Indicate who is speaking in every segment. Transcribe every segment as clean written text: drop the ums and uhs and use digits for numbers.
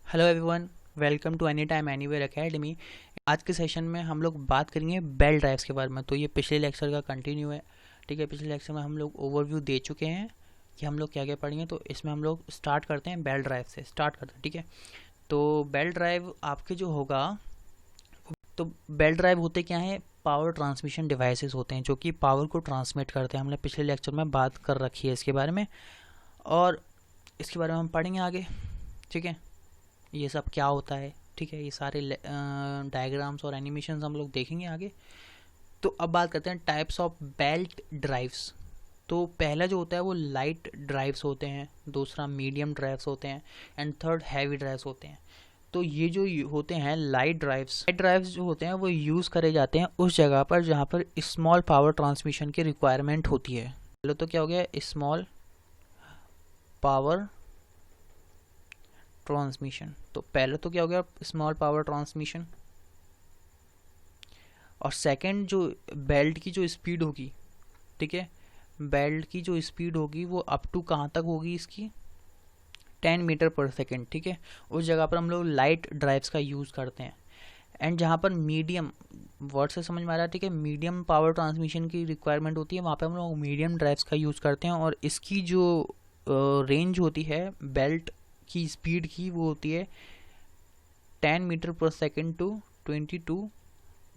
Speaker 1: Hello everyone, welcome to any time anywhere academy. आज के session में हम लोग बात करेंगे बेल्ट ड्राइव्स के बारे में। तो ये पिछले लेक्चर का कंटिन्यू है। ठीक है, पिछले लेक्चर में हम लोग ओवरव्यू दे चुके हैं कि हम लोग क्या क्या पढ़ेंगे। तो इसमें हम लोग स्टार्ट करते हैं, बेल्ट ड्राइव से स्टार्ट करते हैं। ठीक है, तो बेल्ट ड्राइव आपके जो होगा, तो बेल्ट ड्राइव होते क्या है, पावर ट्रांसमिशन डिवाइसेस होते हैं जो कि पावर को ट्रांसमिट करते हैं। हमने पिछले लेक्चर में बात कर रखी है इसके बारे में, और इसके बारे में हम पढ़ेंगे आगे। ठीक है, ये सब क्या होता है, ठीक है, ये सारे डायग्राम्स और एनिमेशंस हम लोग देखेंगे आगे। तो अब बात करते हैं टाइप्स ऑफ बेल्ट ड्राइव्स। तो पहला जो होता है वो लाइट ड्राइव्स होते हैं, दूसरा मीडियम ड्राइव्स होते हैं, एंड थर्ड हैवी ड्राइव्स होते हैं। तो ये जो होते हैं लाइट ड्राइव्स जो होते हैं वो यूज़ करे जाते हैं उस जगह पर जहाँ पर स्मॉल पावर ट्रांसमिशन की रिक्वायरमेंट होती है। चलो, तो क्या हो गया, स्मॉल पावर ट्रांसमिशन। तो पहले तो क्या हो गया, स्मॉल पावर ट्रांसमिशन, और सेकंड जो बेल्ट की जो स्पीड होगी, ठीक है, बेल्ट की जो स्पीड होगी वो अप टू कहाँ तक होगी इसकी, 10 मीटर पर सेकेंड। ठीक है, उस जगह पर हम लोग लाइट ड्राइव्स का यूज़ करते हैं। एंड जहाँ पर मीडियम, वर्ड से समझ में आ रहा है, ठीक है, मीडियम पावर ट्रांसमिशन की रिक्वायरमेंट होती है, वहाँ पे हम लोग मीडियम ड्राइव्स का यूज़ करते हैं। और इसकी जो रेंज होती है बेल्ट की स्पीड की, वो होती है 10 मीटर पर सेकेंड टू 22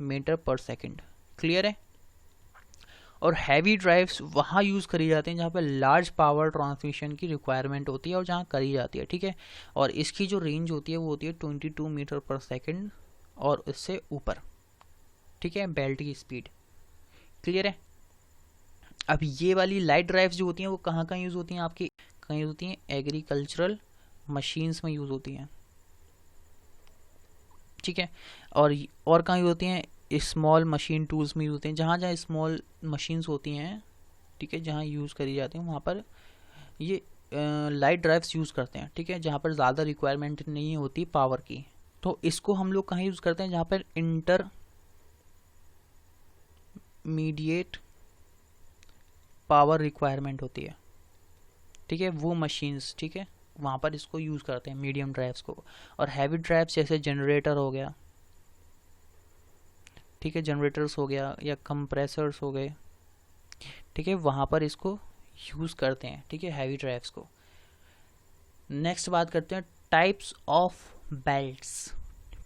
Speaker 1: मीटर पर सेकेंड। क्लियर है। और हैवी ड्राइव्स वहाँ यूज़ करी जाते हैं जहाँ पर लार्ज पावर ट्रांसमिशन की रिक्वायरमेंट होती है और जहाँ करी जाती है। ठीक है, और इसकी जो रेंज होती है वो होती है 22 मीटर पर सेकेंड और इससे ऊपर। ठीक है, बेल्ट की स्पीड। क्लियर है। अब ये वाली लाइट ड्राइव्स जो होती हैं वो कहाँ कहाँ यूज़ होती हैं, आपकी कहाँ यूज़ होती हैं, एग्रीकल्चरल मशीन्स में यूज़ होती हैं। ठीक है, और कहाँ यूज़ होती हैं, स्मॉल मशीन टूल्स में यूज़ होते हैं। जहाँ जहाँ स्मॉल मशीन्स होती हैं, ठीक है, जहाँ यूज़ करी जाती हैं वहाँ पर ये लाइट ड्राइव्स यूज़ करते हैं। ठीक है, जहाँ पर ज़्यादा रिक्वायरमेंट नहीं होती पावर की। तो इसको हम लोग कहाँ यूज़ करते हैं, जहाँ पर इंटरमीडिएट पावर रिक्वायरमेंट होती है। ठीक है, वो मशीन्स, ठीक है, वहाँ पर इसको यूज़ करते हैं मीडियम ड्राइव्स को। और हैवी ड्राइव्स जैसे जनरेटर हो गया, ठीक है, जनरेटर्स हो गया या कंप्रेसर्स हो गए, ठीक है, वहाँ पर इसको यूज़ करते हैं। ठीक है, हैवी ड्राइव्स को। नेक्स्ट बात करते हैं टाइप्स ऑफ बेल्ट्स।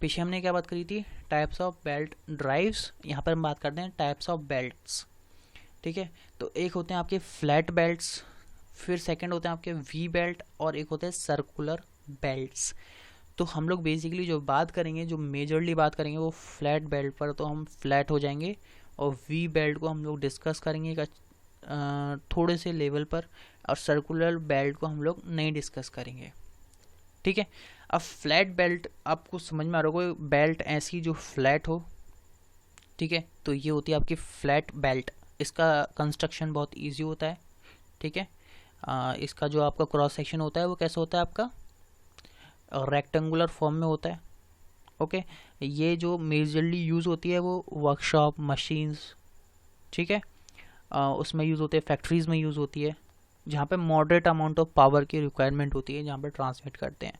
Speaker 1: पीछे हमने क्या बात करी थी, टाइप्स ऑफ बेल्ट ड्राइव्स। यहाँ पर हम बात करते हैं टाइप्स ऑफ बेल्ट्स। ठीक है, तो एक होते हैं आपके फ्लैट बेल्ट्स, फिर सेकंड होते हैं आपके वी बेल्ट, और एक होते हैं सर्कुलर बेल्ट्स। तो हम लोग बेसिकली जो बात करेंगे, जो मेजरली बात करेंगे वो फ्लैट बेल्ट पर, तो हम फ्लैट हो जाएंगे। और वी बेल्ट को हम लोग डिस्कस करेंगे थोड़े से लेवल पर, और सर्कुलर बेल्ट को हम लोग नहीं डिस्कस करेंगे। ठीक है, अब फ्लैट बेल्ट आपको समझ में आ रहा होगा, बेल्ट ऐसी जो फ्लैट हो। ठीक है, तो ये होती है आपकी फ्लैट बेल्ट। इसका कंस्ट्रक्शन बहुत ईजी होता है। ठीक है, इसका जो आपका क्रॉस सेक्शन होता है वो कैसा होता है, आपका रेक्टेंगुलर फॉर्म में होता है। ओके, ये जो मेजरली यूज़ होती है वो वर्कशॉप मशीन्स, ठीक है, उसमें यूज़ होते हैं, फैक्ट्रीज़ में यूज़ होती है, जहाँ पे मॉडरेट अमाउंट ऑफ पावर की रिक्वायरमेंट होती है, जहाँ पर ट्रांसमिट करते हैं।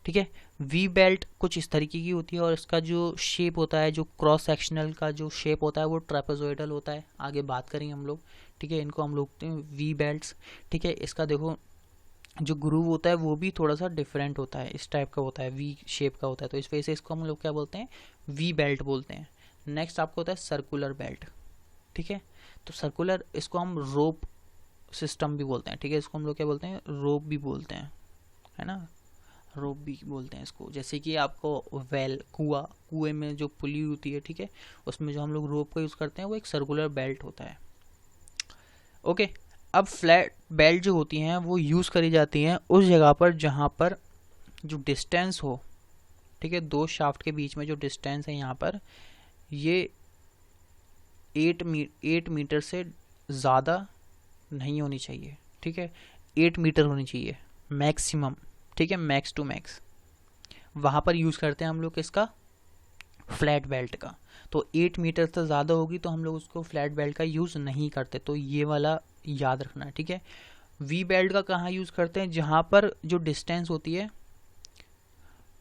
Speaker 1: ठीक है, वी बेल्ट कुछ इस तरीके की होती है, और इसका जो शेप होता है, जो क्रॉस सेक्शनल का जो शेप होता है वो ट्रेपेजोइडल होता है। आगे बात करेंगे हम लोग। ठीक है, इनको हम लोग वी बेल्ट्स। ठीक है, इसका देखो जो ग्रूव होता है वो भी थोड़ा सा डिफरेंट होता है, इस टाइप का होता है, वी शेप का होता है। तो इस वजह से इसको हम लोग क्या बोलते हैं, वी बेल्ट बोलते हैं। नेक्स्ट आपको होता है सर्कुलर बेल्ट। ठीक है, तो सर्कुलर, इसको हम रोप सिस्टम भी बोलते हैं। ठीक है, इसको हम लोग क्या बोलते हैं, रोप भी बोलते हैं, है ना, रोप भी बोलते हैं इसको। जैसे कि आपको वेल, कुएं में जो पुली होती है, ठीक है, उसमें जो हम लोग रोप का यूज़ करते हैं वो एक सर्कुलर बेल्ट होता है। ओके, अब फ्लैट बेल्ट जो होती हैं वो यूज़ करी जाती हैं उस जगह पर जहाँ पर जो डिस्टेंस हो, ठीक है, दो शाफ्ट के बीच में जो डिस्टेंस है यहाँ पर, ये 8 मीटर से ज़्यादा नहीं होनी चाहिए। ठीक है, 8 मीटर होनी चाहिए मैक्सिमम। ठीक है, मैक्स टू मैक्स वहाँ पर यूज़ करते हैं हम लोग इसका, फ्लैट बेल्ट का। तो 8 मीटर से ज़्यादा होगी तो हम लोग उसको फ्लैट बेल्ट का यूज़ नहीं करते। तो ये वाला याद रखना है। ठीक है, वी बेल्ट का कहाँ यूज़ करते हैं, जहाँ पर जो डिस्टेंस होती है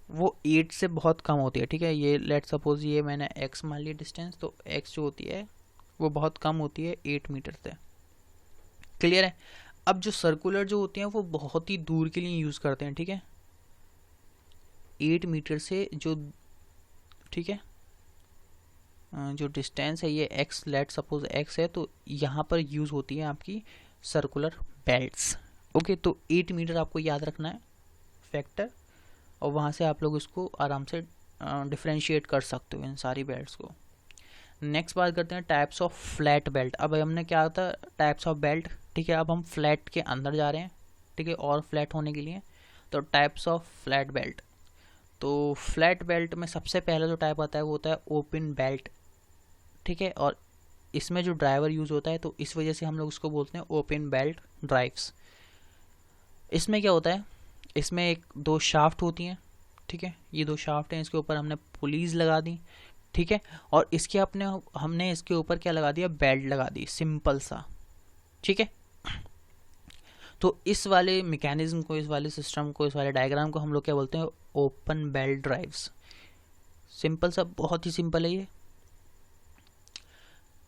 Speaker 1: वो 8 से बहुत कम होती है, ठीक है। ये लेट सपोज ये मैंने x मान लिया डिस्टेंस, तो x जो होती है वो बहुत कम होती है 8 मीटर से। क्लियर है। अब जो सर्कुलर जो होती हैं वो बहुत ही दूर के लिए यूज़ करते हैं, ठीक है, 8 मीटर से जो, ठीक है, जो डिस्टेंस है ये x लेट सपोज x है, तो यहाँ पर यूज़ होती है आपकी सर्कुलर बेल्ट्स। ओके, तो 8 मीटर आपको याद रखना है फैक्टर, और वहाँ से आप लोग इसको आराम से डिफ्रेंशिएट कर सकते हो इन सारी बेल्ट्स को। नेक्स्ट बात करते हैं टाइप्स ऑफ फ्लैट बेल्ट। अब हमने क्या होता टाइप्स ऑफ बेल्ट, ठीक है, अब हम फ्लैट के अंदर जा रहे हैं, ठीक है, और फ्लैट होने के लिए। तो टाइप्स ऑफ फ्लैट बेल्ट, तो फ्लैट बेल्ट में सबसे पहला जो टाइप आता है वो होता है ओपन बेल्ट, ठीक है, और इसमें जो ड्राइवर यूज़ होता है तो इस वजह से हम लोग उसको बोलते हैं ओपन बेल्ट ड्राइव्स। इसमें क्या होता है, इसमें एक दो शाफ्ट होती हैं, ठीक है, ये दो शाफ्ट हैं, इसके ऊपर हमने पुलीज लगा दी, ठीक है, और इसके अपने हमने इसके ऊपर क्या लगा दिया, बेल्ट लगा दी, सिंपल सा, ठीक है। तो इस वाले मैकेनिज्म को, इस वाले सिस्टम को, इस वाले डायग्राम को हम लोग क्या बोलते हैं, ओपन बेल्ट ड्राइव्स। सिंपल सा, बहुत ही सिंपल है ये।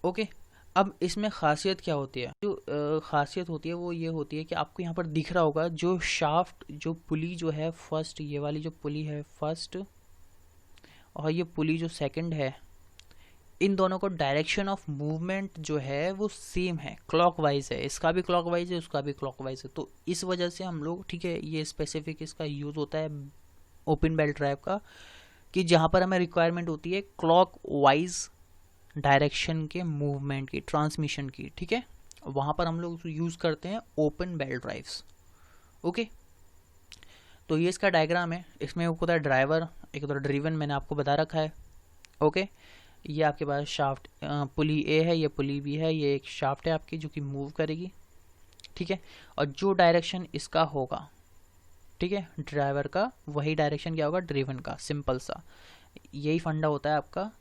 Speaker 1: ओके, अब इसमें खासियत क्या होती है, जो खासियत होती है वो ये होती है कि आपको यहाँ पर दिख रहा होगा जो शाफ्ट, जो पुली जो है फर्स्ट, ये वाली जो पुली है फर्स्ट, और ये पुली जो सेकंड है, इन दोनों को डायरेक्शन ऑफ मूवमेंट जो है वो सेम है, क्लॉकवाइज है, इसका भी क्लॉकवाइज है, उसका भी क्लॉकवाइज है। तो इस वजह से हम लोग, ठीक है, ये स्पेसिफिक इसका यूज़ होता है ओपन बेल्ट ड्राइव का, कि जहाँ पर हमें रिक्वायरमेंट होती है क्लॉकवाइज डायरेक्शन के मूवमेंट की, ट्रांसमिशन की, ठीक है, वहाँ पर हम लोग यूज़ करते हैं ओपन बेल्ट ड्राइव्स। ओके, तो ये इसका डायग्राम है, इसमें होता है ड्राइवर, एक तो ड्रिवन मैंने आपको बता रखा है। ओके, ये आपके पास शाफ्ट पुली ए है, ये पुली बी है, ये एक शाफ्ट है आपकी जो कि मूव करेगी, ठीक है, और जो डायरेक्शन इसका होगा, ठीक है, ड्राइवर का, वही डायरेक्शन क्या होगा, ड्रिवन का, सिंपल सा। यही फंडा होता है आपका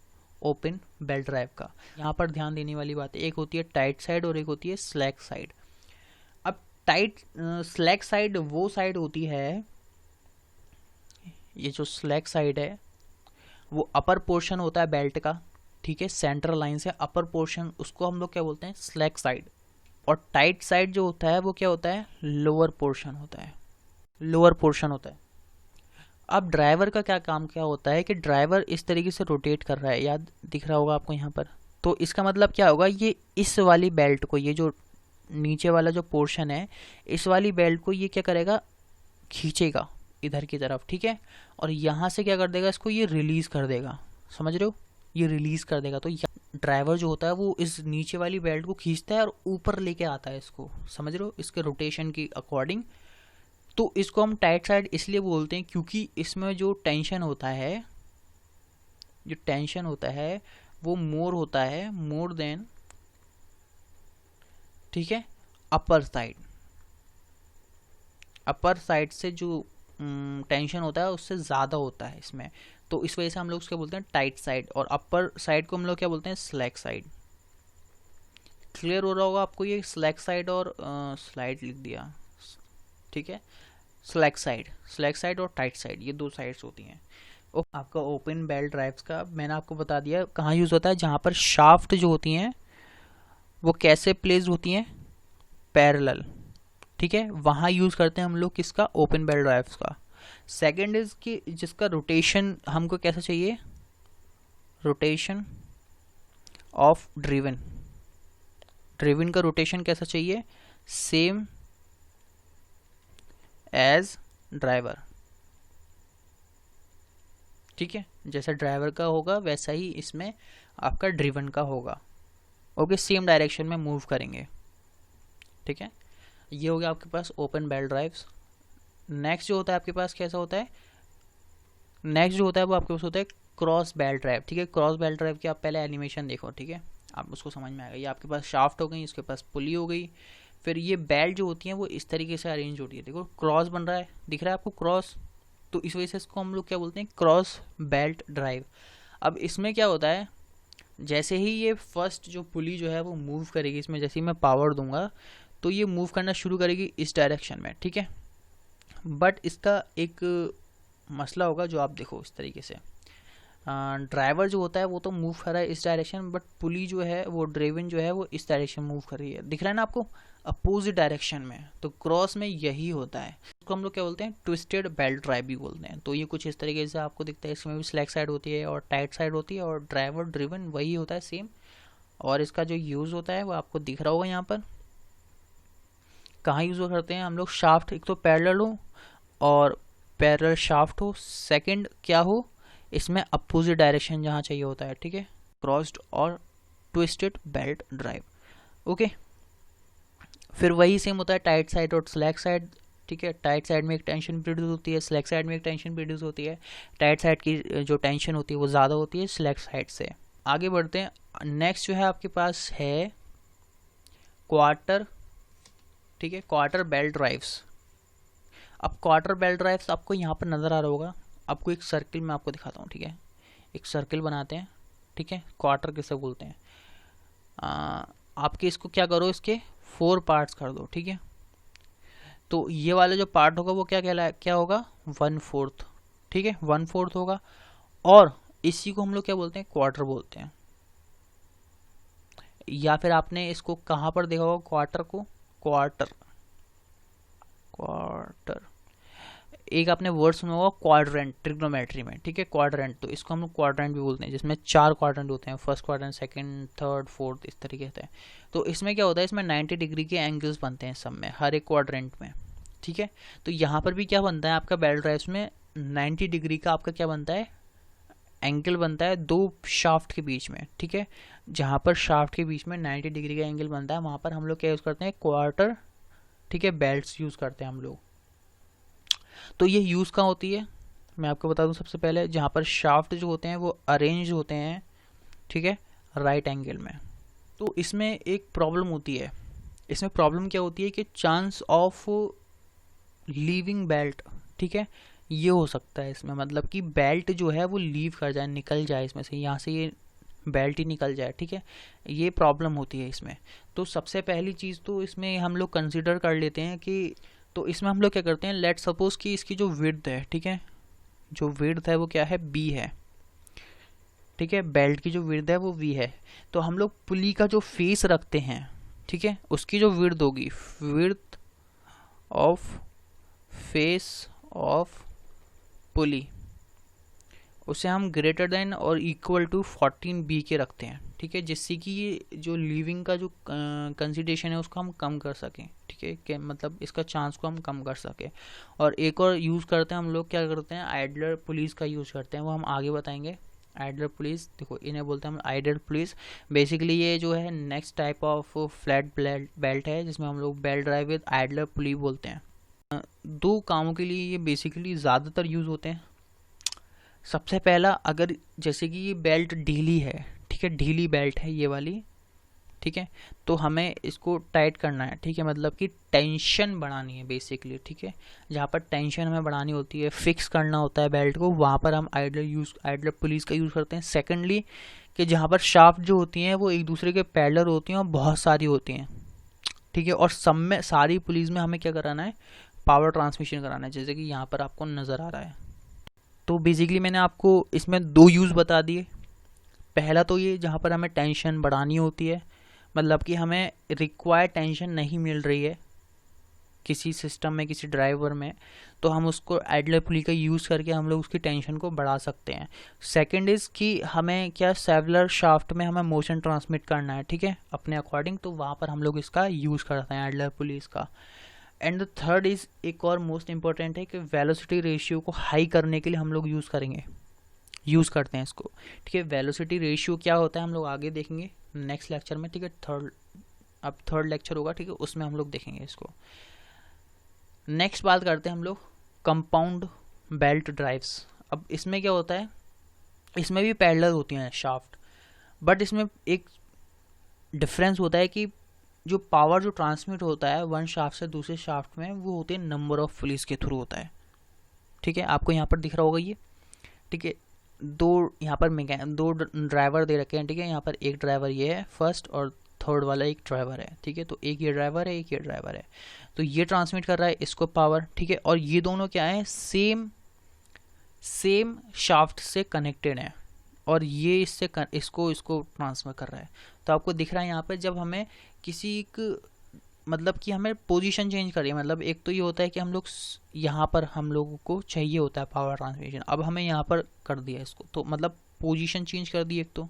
Speaker 1: ओपन बेल्ट ड्राइव का। यहाँ पर ध्यान देने वाली बात है, एक होती है टाइट साइड और एक होती है स्लैक साइड। अब टाइट स्लैक साइड वो साइड होती है, ये जो स्लैक साइड है वो अपर पोर्शन होता है बेल्ट का, ठीक है, सेंट्रल लाइन से अपर पोर्शन, उसको हम लोग क्या बोलते हैं, स्लैक साइड। और टाइट साइड जो होता है वो क्या होता है, लोअर पोर्शन होता है, लोअर पोर्शन होता है। अब ड्राइवर का क्या काम क्या होता है कि ड्राइवर इस तरीके से रोटेट कर रहा है, याद दिख रहा होगा आपको यहाँ पर। तो इसका मतलब क्या होगा, ये इस वाली बेल्ट को, ये जो नीचे वाला जो पोर्शन है, इस वाली बेल्ट को ये क्या करेगा, खींचेगा इधर की तरफ, ठीक है, और यहाँ से क्या कर देगा, इसको ये रिलीज कर देगा, समझ रहे हो, ये रिलीज कर देगा। तो ड्राइवर जो होता है वो इस नीचे वाली बेल्ट को खींचता है और ऊपर लेके आता है इसको, समझ रहे हो, इसके रोटेशन की अकॉर्डिंग। तो इसको हम टाइट साइड इसलिए बोलते हैं क्योंकि इसमें जो टेंशन होता है, जो टेंशन होता है वो मोर होता है, मोर देन, ठीक है, अपर साइड, अपर साइड से जो टेंशन होता है उससे ज़्यादा होता है इसमें। तो इस वजह से हम लोग उसको बोलते हैं टाइट साइड, और अपर साइड को हम लोग क्या बोलते हैं, स्लैक साइड। क्लियर हो रहा होगा आपको ये, स्लैक साइड और स्लाइड लिख दिया, ठीक है, स्लैक साइड, स्लैक साइड और टाइट साइड, ये दो साइड्स होती हैं। आपका ओपन बेल्ट ड्राइव्स का मैंने आपको बता दिया कहाँ यूज़ होता है, जहाँ पर शाफ्ट जो होती हैं वो कैसे प्लेस्ड होती हैं, पैरेलल, ठीक है, वहाँ यूज़ करते हैं हम लोग किसका, ओपन बेल्ट ड्राइव्स का। सेकंड इज कि जिसका रोटेशन हमको कैसा चाहिए, रोटेशन ऑफ ड्रिवन, ड्रिवन का रोटेशन कैसा चाहिए, सेम एज ड्राइवर, ठीक है, जैसा ड्राइवर का होगा वैसा ही इसमें आपका ड्रिवन का होगा। ओके, सेम डायरेक्शन में मूव करेंगे, ठीक है। ये हो गया आपके पास ओपन बेल्ट ड्राइव्स। नेक्स्ट जो होता है आपके पास कैसा होता है, नेक्स्ट जो होता है वो आपके पास होता है क्रॉस बेल्ट ड्राइव, ठीक है। क्रॉस बेल्ट ड्राइव की आप पहले एनिमेशन देखो, ठीक है, आप उसको समझ में आएगा। ये आपके पास शाफ्ट हो गई, इसके पास पुली हो गई, फिर ये बेल्ट जो होती हैं वो इस तरीके से अरेंज होती है, देखो क्रॉस बन रहा है, दिख रहा है आपको क्रॉस, तो इस वजह से इसको हम लोग क्या बोलते हैं, क्रॉस बेल्ट ड्राइव। अब इसमें क्या होता है, जैसे ही ये फर्स्ट जो पुली जो है वो मूव करेगी, इसमें जैसे ही मैं पावर दूंगा तो ये मूव करना शुरू करेगी इस डायरेक्शन में, ठीक है। बट इसका एक मसला होगा जो आप देखो इस तरीके से, ड्राइवर जो होता है वो तो मूव कर रहा है इस डायरेक्शन, बट पुली जो है वो ड्राइवन जो है वो इस डायरेक्शन मूव कर रही है, दिख रहा है ना आपको, अपोजिट डायरेक्शन में। तो क्रॉस में यही होता है, इसको हम लोग क्या बोलते हैं, ट्विस्टेड बेल्ट ड्राइव भी बोलते हैं। तो ये कुछ इस तरीके से आपको दिखता है, इसमें भी स्लैक साइड होती है और टाइट साइड होती है, और ड्राइवर ड्रिवन वही होता है सेम। और इसका जो यूज़ होता है वो आपको दिख रहा होगा यहाँ पर। कहाँ यूज़ करते हैं हम लोग, शाफ्ट एक तो पैरेलल हो और पैरेलल शाफ्ट हो, सेकंड क्या हो, इसमें अपोजिट डायरेक्शन जहाँ चाहिए होता है, ठीक है, क्रॉस्ड और ट्विस्टेड बेल्ट ड्राइव। ओके, फिर वही सेम होता है टाइट साइड और स्लैक साइड, ठीक है। टाइट साइड में एक टेंशन प्रोड्यूस होती है, स्लैक साइड में एक टेंशन प्रोड्यूस होती है। टाइट साइड की जो टेंशन होती है वो ज़्यादा होती है स्लैक साइड से। आगे बढ़ते हैं, नेक्स्ट जो है आपके पास है क्वार्टर, ठीक है, क्वार्टर बेल्ट ड्राइव्स। अब क्वार्टर बेल्ट ड्राइव्स आपको यहाँ पर नज़र आ रहा होगा, आपको एक सर्किल में आपको दिखाता हूँ, ठीक है। एक सर्किल बनाते हैं, ठीक है, क्वार्टर किसे बोलते हैं। आपके इसको क्या करो, इसके 4 पार्ट्स कर दो, ठीक है। तो ये वाला जो पार्ट होगा वो क्या होगा, 1/4, ठीक है, 1/4 होगा। और इसी को हम लोग क्या बोलते हैं, क्वार्टर बोलते हैं। या फिर आपने इसको कहाँ पर देखा होगा क्वार्टर को, क्वार्टर एक आपने वर्ड सुना होगा क्वाड्रेंट ट्रिग्नोमेट्री में, ठीक है, क्वाड्रेंट। तो इसको हम लोग क्वाड्रेंट भी बोलते हैं, जिसमें 4 क्वाड्रेंट होते हैं, first quadrant, second, third, fourth, इस तरीके से। तो इसमें क्या होता है, इसमें 90 डिग्री के एंगल्स बनते हैं सब में, हर एक क्वाड्रेंट में, ठीक है। तो यहाँ पर भी क्या बनता है आपका बेल्ट ड्राइव्स में, 90 डिग्री का आपका क्या बनता है, एंगल बनता है 2 शाफ्ट के बीच में, ठीक है। जहाँ पर शाफ्ट के बीच में 90 डिग्री का एंगल बनता है, वहाँ पर हम लोग क्या यूज़ करते हैं, क्वार्टर, ठीक है, बेल्ट्स यूज़ करते हैं हम लोग। तो ये यूज़ कहाँ होती है, मैं आपको बता दूं सबसे पहले, जहाँ पर शाफ्ट जो होते हैं वो अरेंज होते हैं, ठीक है, राइट एंगल में। तो इसमें एक प्रॉब्लम होती है, इसमें प्रॉब्लम क्या होती है कि चांस ऑफ लीविंग बेल्ट, ठीक है, ये हो सकता है इसमें, मतलब कि बेल्ट जो है वो लीव कर जाए, निकल जाए इसमें से, यहाँ से ये बेल्ट ही निकल जाए, ठीक है, ये प्रॉब्लम होती है इसमें। तो सबसे पहली चीज़ तो इसमें हम लोग कंसिडर कर लेते हैं कि, तो इसमें हम लोग क्या करते हैं, लेट सपोज कि इसकी जो विड्थ है, ठीक है, जो विड्थ है वो क्या है, बी है, ठीक है, बेल्ट की जो विड्थ है वो वी है। तो हम लोग पुली का जो फेस रखते हैं, ठीक है, उसकी जो विड्थ होगी, width of face of pulley, उसे हम ग्रेटर देन और इक्वल टू 14 बी के रखते हैं, ठीक है, जिससे कि ये जो लीविंग का जो कंसिडरेशन है उसको हम कम कर सकें, ठीक है, कि मतलब इसका चांस को हम कम कर सकें। और एक और यूज़ करते हैं हम लोग, क्या करते हैं, आइडलर पुलिस का यूज़ करते हैं, वो हम आगे बताएंगे। आइडलर पुलिस, देखो इन्हें बोलते हैं हम आइडलर पुलिस। बेसिकली ये जो है next type of flat belt है, जिसमें हम लोग belt drive with idler pulley बोलते हैं। 2 कामों के लिए ये बेसिकली ज़्यादातर यूज़ होते हैं। सबसे पहला, अगर जैसे कि ये बेल्ट ढीली है, ठीक है, ढीली बेल्ट है ये वाली, ठीक है, तो हमें इसको टाइट करना है, ठीक है, मतलब कि टेंशन बढ़ानी है बेसिकली, ठीक है, जहाँ पर टेंशन हमें बढ़ानी होती है, फिक्स करना होता है बेल्ट को, वहाँ पर हम आइडलर पुलिस का यूज़ करते हैं। सेकेंडली, कि जहाँ पर शाफ्ट जो होती हैं वो एक दूसरे के पैरेलल होती हैं और बहुत सारी होती हैं, ठीक है, और सब में सारी पुलिस में हमें क्या कराना है, पावर ट्रांसमिशन कराना है, जैसे कि यहाँ पर आपको नज़र आ रहा है। तो बेसिकली मैंने आपको इसमें 2 यूज़ बता दिए। पहला तो ये जहाँ पर हमें टेंशन बढ़ानी होती है, मतलब कि हमें रिक्वायर्ड टेंशन नहीं मिल रही है किसी सिस्टम में, किसी ड्राइवर में, तो हम उसको आइडलर पुली का यूज़ करके हम लोग उसकी टेंशन को बढ़ा सकते हैं। सेकंड इज़ कि हमें क्या, सेवलर शाफ्ट में हमें मोशन ट्रांसमिट करना है, ठीक है, अपने अकॉर्डिंग, तो वहाँ पर हम लोग इसका यूज़ करते हैं आइडलर पुलिस का। एंड द थर्ड इज़, एक और मोस्ट इंपॉर्टेंट है कि वेलोसिटी रेशियो को हाई करने के लिए हम लोग यूज़ करते हैं इसको, ठीक है। वेलोसिटी रेशियो क्या होता है हम लोग आगे देखेंगे नेक्स्ट लेक्चर में, ठीक है, अब थर्ड लेक्चर होगा, ठीक है, उसमें हम लोग देखेंगे इसको। नेक्स्ट बात करते हैं हम लोग कंपाउंड बेल्ट ड्राइव्स। अब इसमें क्या होता है, इसमें भी पैरेलल होती हैं शाफ्ट, बट इसमें एक डिफरेंस होता है कि जो पावर जो ट्रांसमिट होता है वन शाफ्ट से दूसरे शाफ्ट में, वो होते हैं नंबर ऑफ पुलिस के थ्रू होता है, ठीक है, आपको यहाँ पर दिख रहा होगा ये, ठीक है, 2 यहाँ पर 2 ड्राइवर दे रखे हैं, ठीक है, यहाँ पर एक ड्राइवर ये है फर्स्ट और थर्ड वाला एक ड्राइवर है, ठीक है, तो एक ये ड्राइवर है, एक ये ड्राइवर है, तो ये ट्रांसमिट कर रहा है इसको पावर, ठीक है, और ये दोनों क्या है, सेम सेम शाफ्ट से कनेक्टेड हैं और ये इससे इसको ट्रांसफर कर रहा है। तो आपको दिख रहा है यहाँ पर जब हमें किसी एक मतलब कि हमें पोजीशन चेंज करिए, मतलब एक तो ये होता है कि हम लोग यहाँ पर हम लोगों को चाहिए होता है पावर ट्रांसमिशन, अब हमें यहाँ पर कर दिया इसको, तो मतलब पोजीशन चेंज कर दी एक, तो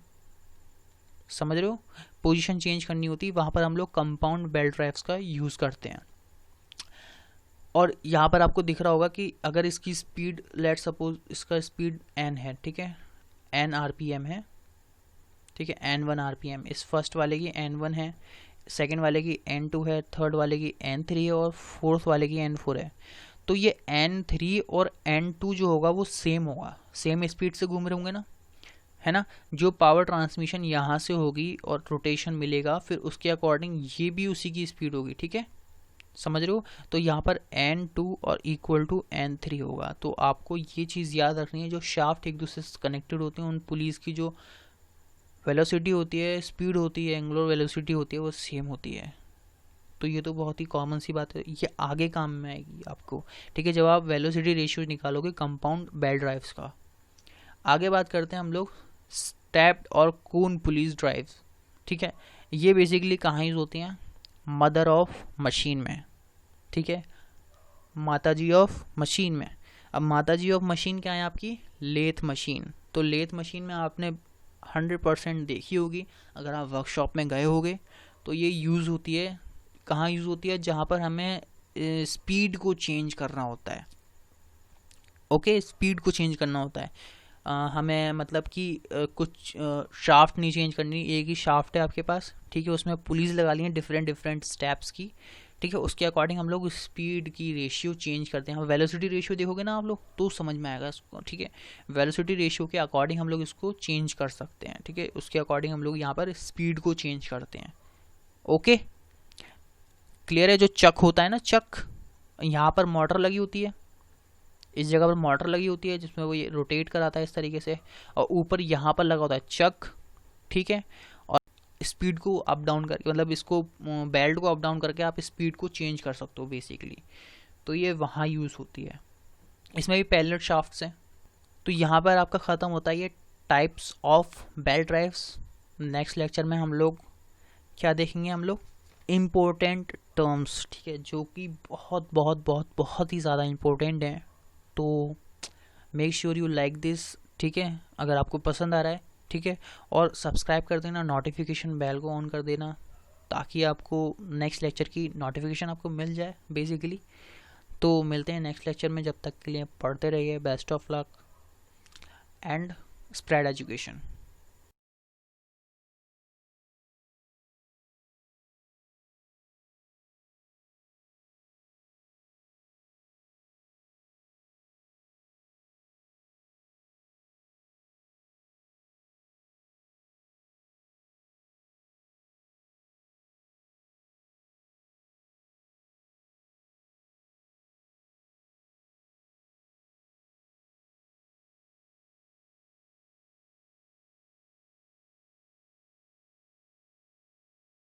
Speaker 1: समझ रहे हो, पोजीशन चेंज करनी होती है, वहाँ पर हम लोग कंपाउंड बेल्ट ड्राइव्स का यूज़ करते हैं। और यहाँ पर आपको दिख रहा होगा कि अगर इसकी स्पीड, लेट सपोज इसका स्पीड n है, ठीक है, n RPM है, ठीक है, n1 RPM, इस फर्स्ट वाले की n1 है, सेकंड वाले की n2 है, थर्ड वाले की n3 है और फोर्थ वाले की n4 है। तो ये n3 और n2 जो होगा वो सेम होगा, सेम स्पीड से घूम रहे होंगे ना, है ना। जो पावर ट्रांसमिशन यहाँ से होगी और रोटेशन मिलेगा, फिर उसके अकॉर्डिंग ये भी उसी की स्पीड होगी, ठीक है, समझ रहे हो। तो यहाँ पर n2 और इक्वल टू n3 होगा। तो आपको ये चीज़ याद रखनी है, जो शाफ्ट एक दूसरे से कनेक्टेड होते हैं उन पुलीस की जो वेलोसिटी होती है, स्पीड होती है, एंगुलर वेलोसिटी होती है, वो सेम होती है। तो ये तो बहुत ही कॉमन सी बात है, ये आगे काम में आएगी आपको, ठीक है, जब आप वेलोसिटी रेशियो निकालोगे कंपाउंड बेल्ट ड्राइव्स का। आगे बात करते हैं हम लोग स्टेप्ड और कून पुलिस ड्राइव, ठीक है। ये बेसिकली कहाँ यूज़ होती हैं, मदर ऑफ मशीन में, ठीक है, माताजी ऑफ मशीन में। अब माताजी ऑफ मशीन क्या है आपकी, लेथ मशीन। तो लेथ मशीन में आपने 100% देखी होगी, अगर आप वर्कशॉप में गए होगे तो ये यूज़ होती है, कहाँ यूज़ होती है, जहाँ पर हमें स्पीड को चेंज करना होता है, ओके, स्पीड को चेंज करना होता है। हमें मतलब कि कुछ शाफ्ट नहीं चेंज करनी, एक ही शाफ्ट है आपके पास, ठीक है, उसमें पुलीस लगा ली है डिफरेंट स्टेप्स की, ठीक है, उसके अकॉर्डिंग हम लोग स्पीड की रेशियो चेंज करते हैं। वेलोसिटी रेशियो देखोगे ना आप लोग तो समझ में आएगा इसको, ठीक है, वेलोसिटी रेशियो के अकॉर्डिंग हम लोग इसको चेंज कर सकते हैं, ठीक है, उसके अकॉर्डिंग हम लोग यहाँ पर स्पीड को चेंज करते हैं। ओके, क्लियर है। जो चक होता है ना, चक, यहाँ पर मोटर लगी होती है, इस जगह पर मोटर लगी होती है जिसमें वो ये रोटेट कराता है इस तरीके से, और ऊपर यहाँ पर लगा होता है चक, ठीक है, और स्पीड को अप डाउन करके, मतलब इसको बेल्ट को अप डाउन करके आप स्पीड को चेंज कर सकते हो बेसिकली। तो ये वहाँ यूज़ होती है। इसमें भी पैरेलल शाफ्ट्स हैं। तो यहाँ पर आपका ख़त्म होता है ये types of belt drives. Next lecture में हम लोग क्या देखेंगे, हम लोग इम्पोर्टेंट टर्म्स, ठीक है, जो कि बहुत बहुत बहुत बहुत ही ज़्यादा इम्पोर्टेंट हैं। तो make sure you like this, ठीक है, अगर आपको पसंद आ रहा है, ठीक है, और सब्सक्राइब कर देना, नोटिफिकेशन बेल को ऑन कर देना, ताकि आपको नेक्स्ट लेक्चर की नोटिफिकेशन आपको मिल जाए बेसिकली। तो मिलते हैं नेक्स्ट लेक्चर में, जब तक के लिए पढ़ते रहिए, best of luck and spread education.